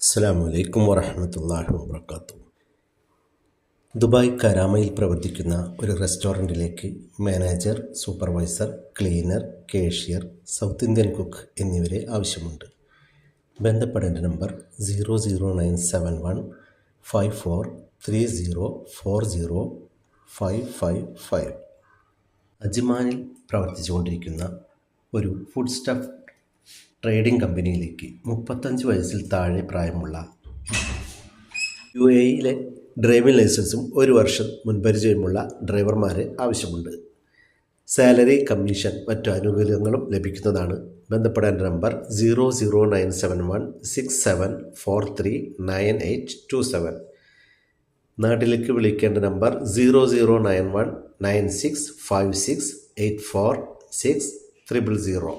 അസ്സലാമു അലൈക്കും വറഹ്മത്തുള്ളാഹി വബറകാതുഹു. ദുബായ് കരാമയിൽ പ്രവർത്തിക്കുന്ന ഒരു റെസ്റ്റോറൻറ്റിലേക്ക് manager, supervisor, cleaner, cashier, south Indian cook എന്നിവരെ ആവശ്യമുണ്ട്. ബന്ധപ്പെടേണ്ട നമ്പർ 0097154304055. അജ്മാനിൽ പ്രവർത്തിച്ചുകൊണ്ടിരിക്കുന്ന ഒരു ഫുഡ് സ്റ്റഫ് ട്രേഡിംഗ് കമ്പനിയിലേക്ക് 35 വയസ്സിൽ താഴെ പ്രായമുള്ള UAE ഡ്രൈവിംഗ് ലൈസൻസും 1 വർഷം മുൻപരിചയമുള്ള ഡ്രൈവർമാരെ ആവശ്യമുണ്ട്. സാലറി, കമ്മീഷൻ, മറ്റു ആനുകൂല്യങ്ങളും ലഭിക്കുന്നതാണ്. ബന്ധപ്പെടേണ്ട നമ്പർ 0097167439827. നാട്ടിലേക്ക് വിളിക്കേണ്ട നമ്പർ 00919656846000.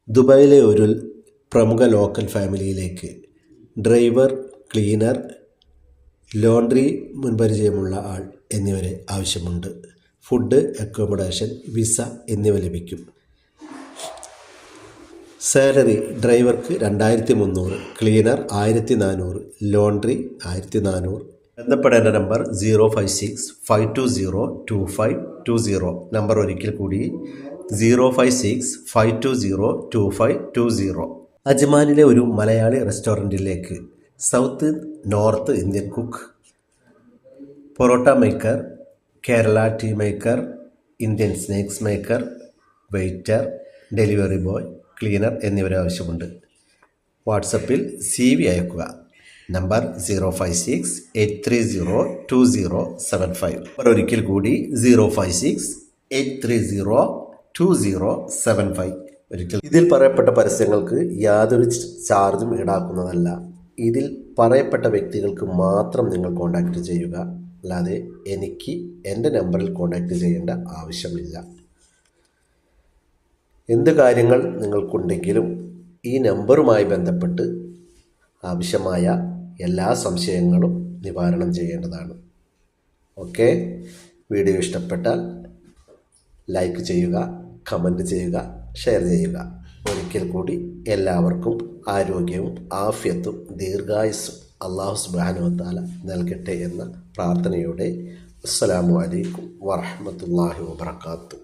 ദുബായിലെ ഒരു പ്രമുഖ ലോക്കൽ ഫാമിലിയിലേക്ക് ഡ്രൈവർ, ക്ലീനർ, ലോണ്ടറി മുൻപരിചയമുള്ള ആൾ എന്നിവരെ ആവശ്യമുണ്ട്. ഫുഡ്, അക്കോമഡേഷൻ, വിസ എന്നിവ ലഭിക്കും. സാലറി ഡ്രൈവർക്ക് 2300, ക്ലീനർ 1400, ലോണ്ടറി 1400. ബന്ധപ്പെടേണ്ട നമ്പർ 05652025220. നമ്പർ ഒരിക്കൽ കൂടി 05652025220. അജ്മാനിലെ ഒരു മലയാളി റെസ്റ്റോറൻറ്റിലേക്ക് south north Indian cook, porotta maker, Kerala tea maker, Indian snacks maker, waiter, delivery boy, cleaner എന്നിവരെ ആവശ്യമുണ്ട്. വാട്സപ്പിൽ CV അയക്കുക. നമ്പർ 05683020075. ഒരിക്കൽ കൂടി 05683020075. ഇതിൽ പറയപ്പെട്ട പരസ്യങ്ങൾക്ക് യാതൊരു ചാർജും ഈടാക്കുന്നതല്ല. ഇതിൽ പറയപ്പെട്ട വ്യക്തികൾക്ക് മാത്രം നിങ്ങൾ കോൺടാക്റ്റ് ചെയ്യുക, അല്ലാതെ എനിക്ക് എൻ്റെ നമ്പറിൽ കോൺടാക്റ്റ് ചെയ്യേണ്ട ആവശ്യമില്ല. എന്ത് കാര്യങ്ങൾ നിങ്ങൾക്കുണ്ടെങ്കിലും ഈ നമ്പറുമായി ബന്ധപ്പെട്ട് ആവശ്യമായ എല്ലാ സംശയങ്ങളും നിവാരണം ചെയ്യേണ്ടതാണ്. ഓക്കെ, വീഡിയോ ഇഷ്ടപ്പെട്ടാൽ ലൈക്ക് ചെയ്യുക, കമൻറ്റ് ചെയ്യുക, ഷെയർ ചെയ്യുക. ഒരിക്കൽ കൂടി എല്ലാവർക്കും ആരോഗ്യവും ആഫിയത്തും ദീർഘായുസ്സും അല്ലാഹു സുബ്ഹാനഹു വ തആല നൽകട്ടെ എന്ന പ്രാർത്ഥനയോടെ അസ്സലാമു അലൈക്കും വറഹ്മത്തുള്ളാഹി വബറകാതുഹു.